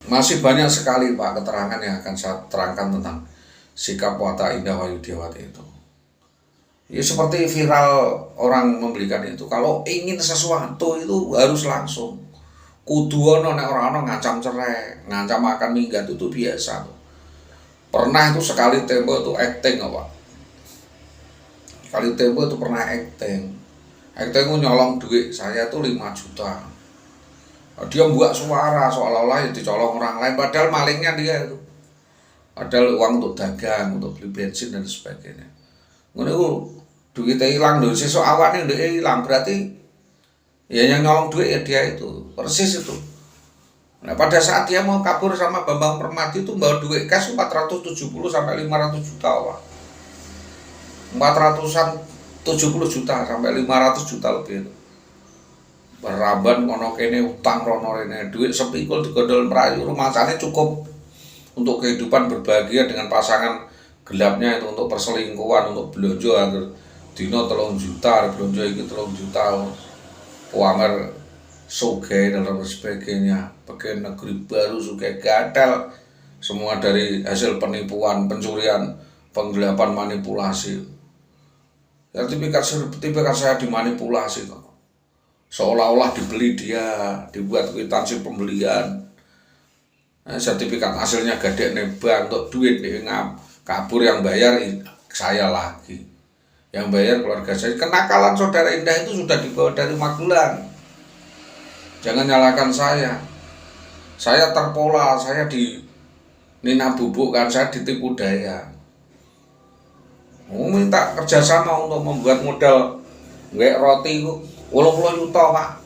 Masih banyak sekali Pak keterangan yang akan saya terangkan tentang sikap watak Indah Wayudiawati itu. Ya seperti viral orang membelikan itu. Kalau ingin sesuatu itu harus langsung. Kudu ono nek ora ono ngancam cerai, ngancam akan minggat itu biasa. Pernah itu sekali tempo itu acting apa? Sekali tempo itu pernah acting. Acting itu nyolong duit saya tuh 5 juta. Dia buat suara seolah-olah ya dicolong orang lain padahal malingnya dia itu. Padahal uang untuk dagang, untuk beli bensin dan sebagainya. Ngono iku duitnya hilang lho, sesuk awakne ndek hilang berarti ya yang nyolong duit ya dia itu. Persis itu. Nah, pada saat dia mau kabur sama Bambang Permadi itu bawa duit cash 470 sampai 500 juta, Pak. 400-an 70 juta sampai 500 juta lebih itu. Beraban kono kene utang rono rene duit sepikul digondol merayu rumasane cukup untuk kehidupan berbahagia dengan pasangan gelapnya itu untuk perselingkuhan untuk belanja agar dino 3 juta belanja iki 3 juta pamer sugih dan sebagainya pakai negeri baru sugih gatel semua dari hasil penipuan pencurian penggelapan manipulasi ya tipikal saya dimanipulasi kok seolah-olah dibeli dia, dibuat kwitansi pembelian, sertifikat hasilnya gede nebang untuk duit ngap kabur yang bayar saya lagi, yang bayar keluarga saya. Kenakalan saudara Indah itu sudah dibawa dari Magelang. Jangan nyalakan saya terpola, saya di Nina bubukkan, saya ditipu daya. Mau minta kerjasama untuk membuat modal nggak roti kok. 80 juta Pak,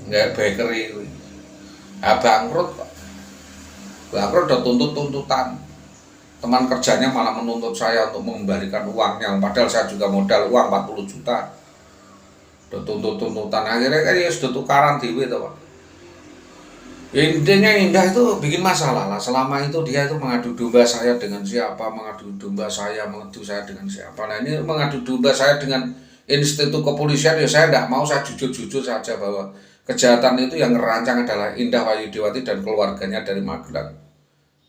nggak bakery kuwi. Bangkrut Pak. Bangkrut udah tuntutan. Teman kerjanya malah menuntut saya untuk mengembalikan uangnya, padahal saya juga modal uang 40 juta. Udah tuntutan. Akhirnya kan ya sudah tukaran dhewe to Pak. Ya intinya Indah itu bikin masalah lah. Selama itu dia itu mengadu domba saya dengan siapa, mengadu saya dengan siapa. Nah ini mengadu domba saya dengan institut kepolisian ya saya tidak mau, saya jujur saja bahwa kejahatan itu yang merancang adalah Indah Wayudiawati dan keluarganya dari Magelang.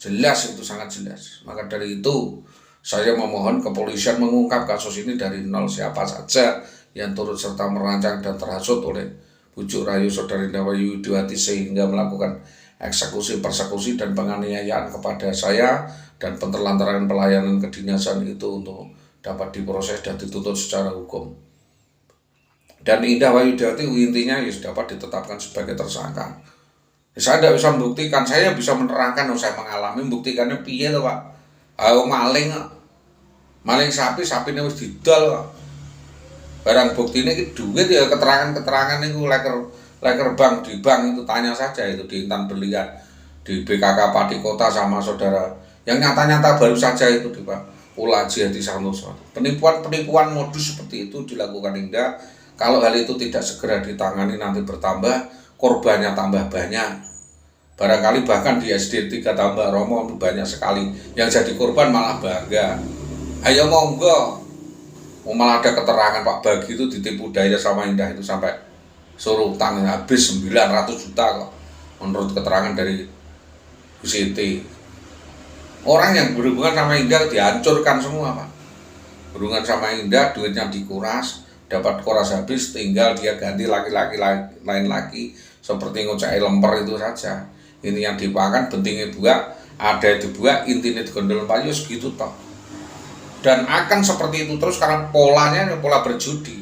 Jelas itu sangat jelas. Maka dari itu saya memohon kepolisian mengungkap kasus ini dari nol siapa saja yang turut serta merancang dan terhasut oleh bujuk rayu saudara Indah Wayudiawati sehingga melakukan persekusi dan penganiayaan kepada saya dan penelantaran pelayanan kedinasan itu untuk dapat diproses dan dituntut secara hukum. Dan Indah Wayudiawati intinya ya dapat ditetapkan sebagai tersangka. Saya tidak bisa membuktikan, saya bisa menerangkan, saya mengalami membuktikannya piye to Pak. Maling sapi ini wis didol. Barang bukti ini duit ya keterangan itu leker bank di bank itu tanya saja itu di Intan Berlian di BKK Pati Kota sama saudara. Yang nyata-nyata baru saja itu di Pak Ulaji Hadi Santoso. Penipuan modus seperti itu dilakukan Indah. Kalau hal itu tidak segera ditangani nanti bertambah, korbannya tambah banyak. Barangkali bahkan di SD 3 tambah Romo banyak sekali. Yang jadi korban malah bangga. Ayo monggo. Malah ada keterangan Pak Bagi itu ditipu daya sama Indah itu sampai suruh utang habis 900 juta kok. Menurut keterangan dari Bu Siti. Orang yang berhubungan sama Indah dihancurkan semua Pak. Berhubungan sama Indah duitnya dikuras. Dapat koras habis, tinggal dia ganti laki-laki lain lagi seperti ngocai lemper itu saja. Ini yang dipakan bentingnya buak, ada dibuak, intinya digondol payu segitu toh. Dan akan seperti itu terus karena polanya pola berjudi.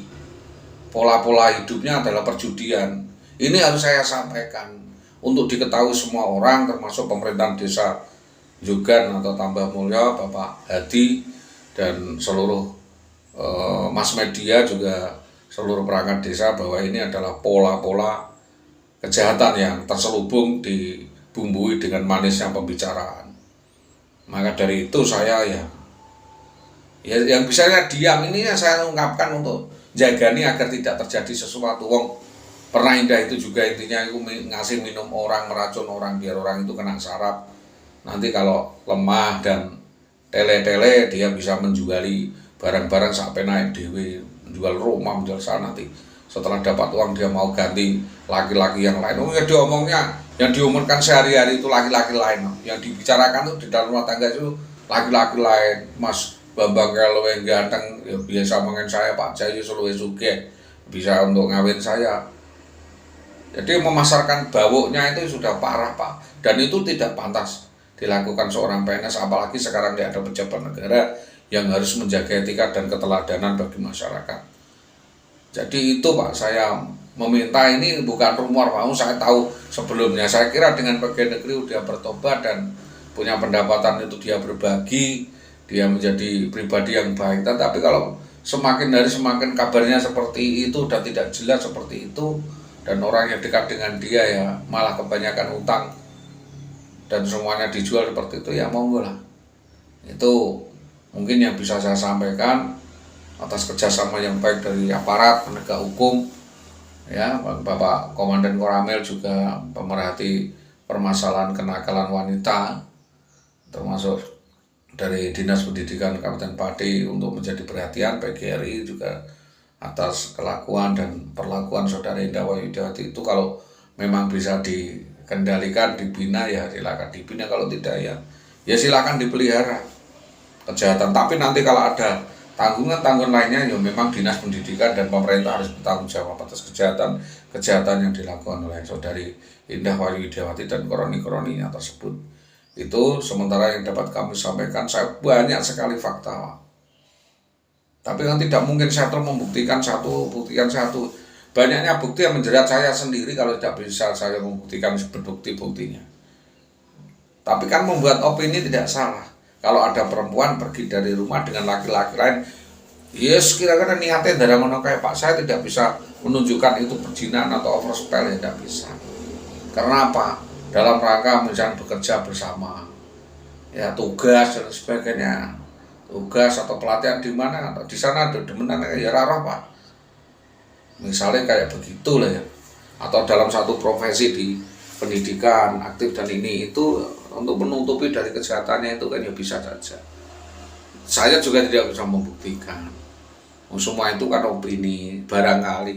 Pola-pola hidupnya adalah perjudian. Ini harus saya sampaikan untuk diketahui semua orang termasuk pemerintahan desa Jogan atau Tambah Mulya, Bapak Hadi dan seluruh mass media juga seluruh perangkat desa bahwa ini adalah pola-pola kejahatan yang terselubung dibumbui dengan manisnya pembicaraan. Maka dari itu saya ya yang bisa diam ini ya saya ungkapkan untuk jagani agar tidak terjadi sesuatu. Wong pernah Indah itu juga intinya itu ngasih minum orang, meracun orang biar orang itu kena saraf. Nanti kalau lemah dan tele-tele dia bisa menjuali barang-barang sampai naik dewe, menjual rumah, menjual sana nanti setelah dapat uang dia mau ganti laki-laki yang lain. Ya diomongnya Yang diumumkan sehari-hari itu laki-laki lain, yang dibicarakan itu di dalam rumah tangga itu laki-laki lain. Mas Bambang kalau yang ganteng ya biasa mengen saya, Pak Jayu Suluwe Sugih bisa untuk ngawin saya. Jadi memasarkan bawuknya itu sudah parah Pak, dan itu tidak pantas dilakukan seorang PNS, apalagi sekarang tidak ada pejabat negara yang harus menjaga etika dan keteladanan bagi masyarakat. Jadi itu Pak, saya meminta, ini bukan rumor Pak, saya tahu sebelumnya. Saya kira dengan pegawai negeri dia bertobat dan punya pendapatan itu dia berbagi, dia menjadi pribadi yang baik. Tetapi kalau semakin hari semakin kabarnya seperti itu dan tidak jelas seperti itu, dan orang yang dekat dengan dia ya malah kebanyakan utang dan semuanya dijual seperti itu, ya monggo lah. Itu mungkin yang bisa saya sampaikan atas kerjasama yang baik dari aparat penegak hukum, ya Bapak Komandan Koramil juga pemerhati permasalahan kenakalan wanita, termasuk dari Dinas Pendidikan Kabupaten Pati untuk menjadi perhatian. PGRI juga atas kelakuan dan perlakuan saudara Indah Wahyudiawati itu kalau memang bisa dikendalikan, dibina ya silakan dibina, kalau tidak ya silakan dipelihara kejahatan. Tapi nanti kalau ada tanggungan lainnya ya memang Dinas Pendidikan dan pemerintah harus bertanggung jawab atas kejahatan yang dilakukan oleh saudari Indah Wahyudiawati dan kroni-kroninya tersebut. Itu sementara yang dapat kami sampaikan. Saya banyak sekali fakta, tapi kan tidak mungkin saya membuktikan satu. Banyaknya bukti yang menjerat saya sendiri kalau tidak bisa saya membuktikan bukti-buktinya. Tapi kan membuat opini tidak salah. Kalau ada perempuan pergi dari rumah dengan laki-laki lain, yes kira-kira niatnya dari mana kayak Pak, saya tidak bisa menunjukkan itu perzinahan atau overspell, ya tidak bisa. Karena apa? Dalam rangka misalnya bekerja bersama, ya tugas dan sebagainya, tugas atau pelatihan di mana, di sana ada demenan ya rarah Pak. Misalnya kayak begitu lah ya. Atau dalam satu profesi di pendidikan aktif dan ini itu untuk menutupi dari kejahatannya itu kan ya bisa saja. Saya juga tidak bisa membuktikan. Semua itu kan opini, barangkali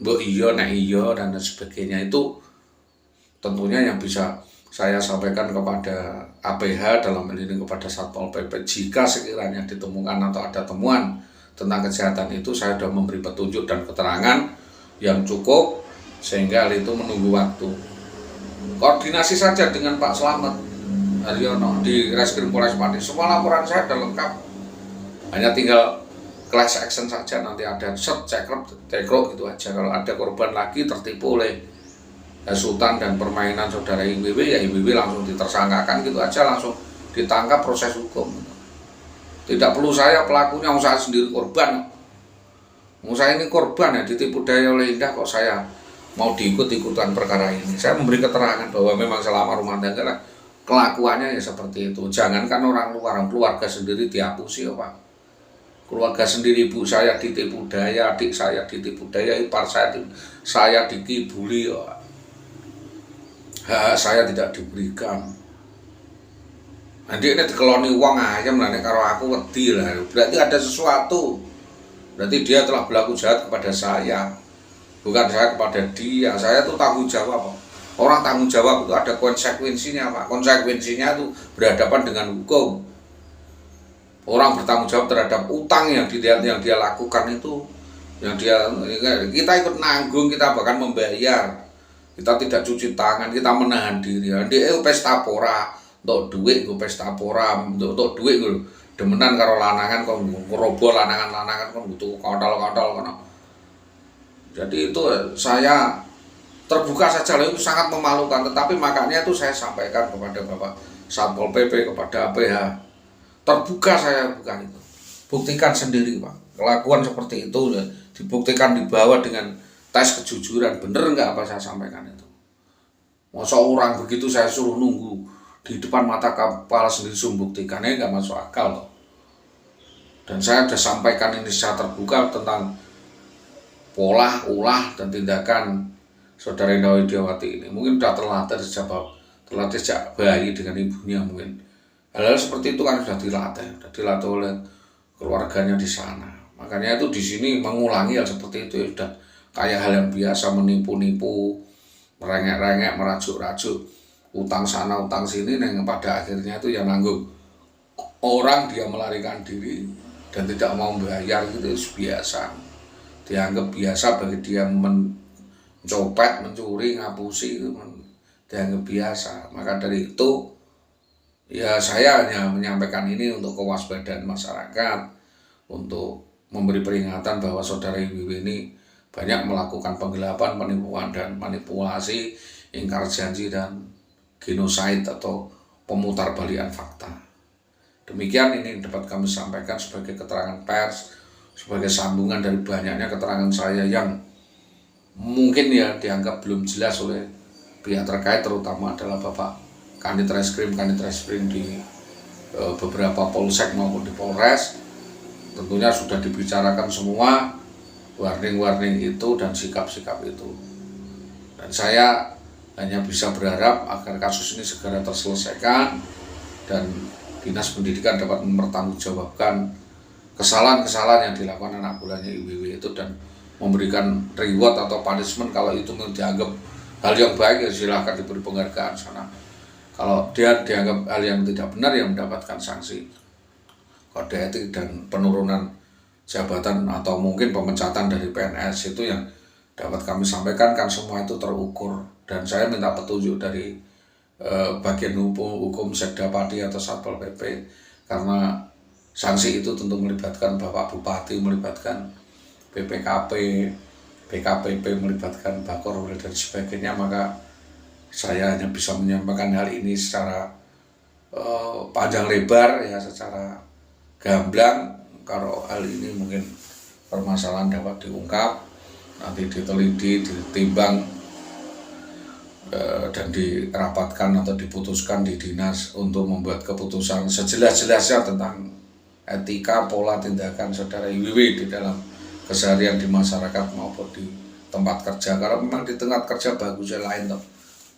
mbok iya nek iya dan sebagainya. Itu tentunya yang bisa saya sampaikan kepada APH, dalam hal ini kepada Satpol PP, jika sekiranya ditemukan atau ada temuan tentang kejahatan itu, saya sudah memberi petunjuk dan keterangan yang cukup sehingga hal itu menunggu waktu. Koordinasi saja dengan Pak Slamet Haryono di Reskrim Polres Pati, semua laporan saya sudah lengkap, hanya tinggal class action saja, nanti ada set cekrok gitu aja. Kalau ada korban lagi tertipu oleh hasutan dan permainan saudara IWW, ya IWW langsung ditersangkakan gitu aja, langsung ditangkap, proses hukum. Tidak perlu saya pelakunya, saya sendiri korban. Saya ini korban ya, ditipu daya oleh Indah, kok saya mau diikut-ikutan perkara ini. Saya memberi keterangan bahwa memang selama rumah tangga kelakuannya ya seperti itu. Jangankan orang luar, keluarga sendiri dihapusi ya Pak. Keluarga sendiri, ibu saya ditipu daya, adik saya ditipu daya, ipar saya dikibuli ya Pak. Hak saya tidak diberikan. Nanti ini dikeloni uang ayam lah, karo aku wedi lah. Berarti ada sesuatu. Berarti dia telah berlaku jahat kepada saya, bukan saya kepada dia. Saya tuh tanggung jawab. Orang tanggung jawab itu ada konsekuensinya Pak. Konsekuensinya itu berhadapan dengan hukum. Orang bertanggung jawab terhadap utang yang dia lakukan itu, kita ikut nanggung, kita bahkan membayar. Kita tidak cuci tangan, kita menahan diri. Dia pesta pora, untuk duit gue pesta pora, untuk duit gue demenan karo lanangan, kok ngeroboh lanangan kan butuh kontol kan. Jadi itu saya terbuka saja lah, itu sangat memalukan. Tetapi makanya itu saya sampaikan kepada Bapak Satpol PP, kepada APH, terbuka saya bukan itu. Buktikan sendiri Pak, kelakuan seperti itu dibuktikan, dibawa dengan tes kejujuran, bener nggak apa saya sampaikan itu. Masa orang begitu saya suruh nunggu di depan mata kepala sendiri buktikannya, nggak masuk akal loh. Dan saya sudah sampaikan ini secara terbuka tentang pola, ulah, dan tindakan saudara Indah Wahyudiawati ini. Mungkin sudah terlatih sejak bayi dengan ibunya mungkin. Hal-hal seperti itu kan sudah dilatih oleh keluarganya di sana. Makanya itu di sini mengulangi hal seperti itu ya sudah kayak hal yang biasa, menipu-nipu, merengek-rengek, merajuk-rajuk, utang sana utang sini, yang pada akhirnya itu yang nanggung orang, dia melarikan diri dan tidak mau bayar, gitu biasa, dianggap biasa bagi dia. Mencopet, mencuri, ngapusi itu dianggap biasa. Maka dari itu ya saya hanya menyampaikan ini untuk kewaspadaan masyarakat, untuk memberi peringatan bahwa saudara IWW ini banyak melakukan penggelapan, penipuan, dan manipulasi, ingkar janji, dan genosida atau pemutarbalikan fakta. Demikian ini dapat kami sampaikan sebagai keterangan pers, sebagai sambungan dari banyaknya keterangan saya yang mungkin ya dianggap belum jelas oleh pihak terkait, terutama adalah Bapak Kanit Reskrim di beberapa polsek maupun di Polres. Tentunya sudah dibicarakan semua warning-warning itu dan sikap-sikap itu. Dan saya hanya bisa berharap agar kasus ini segera terselesaikan dan Dinas Pendidikan dapat mempertanggungjawabkan kesalahan-kesalahan yang dilakukan anak buahnya IWW itu dan memberikan reward atau punishment. Kalau itu dianggap hal yang baik ya silahkan diberi penghargaan sana. Kalau dia dianggap hal yang tidak benar ya mendapatkan sanksi kode etik dan penurunan jabatan atau mungkin pemecatan dari PNS. Itu yang dapat kami sampaikan, kan semua itu terukur. Dan saya minta petunjuk dari bagian hukum Sekda Padi atau Satpol PP, karena sanksi itu tentu melibatkan Bapak Bupati, melibatkan BPKP, BKPP, melibatkan Bakor dan sebagainya. Maka saya hanya bisa menyampaikan hal ini secara panjang lebar ya, secara gamblang. Kalau hal ini mungkin permasalahan dapat diungkap, nanti diteliti, ditimbang, dan dirapatkan atau diputuskan di dinas untuk membuat keputusan sejelas-jelasnya tentang etika, pola tindakan saudara IWW di dalam keseharian di masyarakat maupun di tempat kerja. Kalau memang di tempat kerja bagusnya lain toh,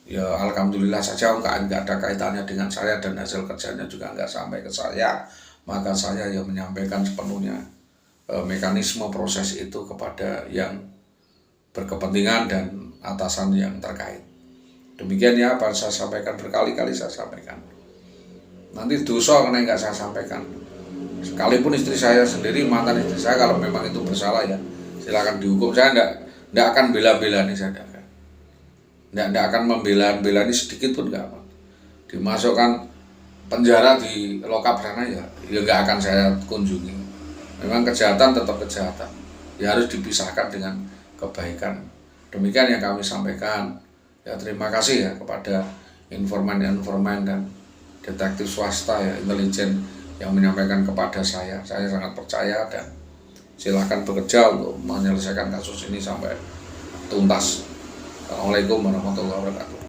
ya alhamdulillah saja, nggak ada kaitannya dengan saya dan hasil kerjanya juga nggak sampai ke saya. Maka saya ya menyampaikan sepenuhnya mekanisme proses itu kepada yang berkepentingan dan atasan yang terkait. Demikian ya apa saya sampaikan, berkali-kali saya sampaikan. Nanti dosa karena nggak saya sampaikan. Sekalipun istri saya sendiri, mantan istri saya, kalau memang itu bersalah ya silakan dihukum. Saya nggak akan bela-bela nih, saya nggak akan membela-bela ini sedikit pun nggak akan. Dimasukkan penjara di lokap sana ya nggak akan saya kunjungi. Memang kejahatan tetap kejahatan, ya harus dipisahkan dengan kebaikan. Demikian yang kami sampaikan. Ya terima kasih ya kepada informan-informan dan detektif swasta ya, intelijen yang menyampaikan kepada saya. Saya sangat percaya dan silakan bekerja untuk menyelesaikan kasus ini sampai tuntas. Assalamualaikum warahmatullahi wabarakatuh.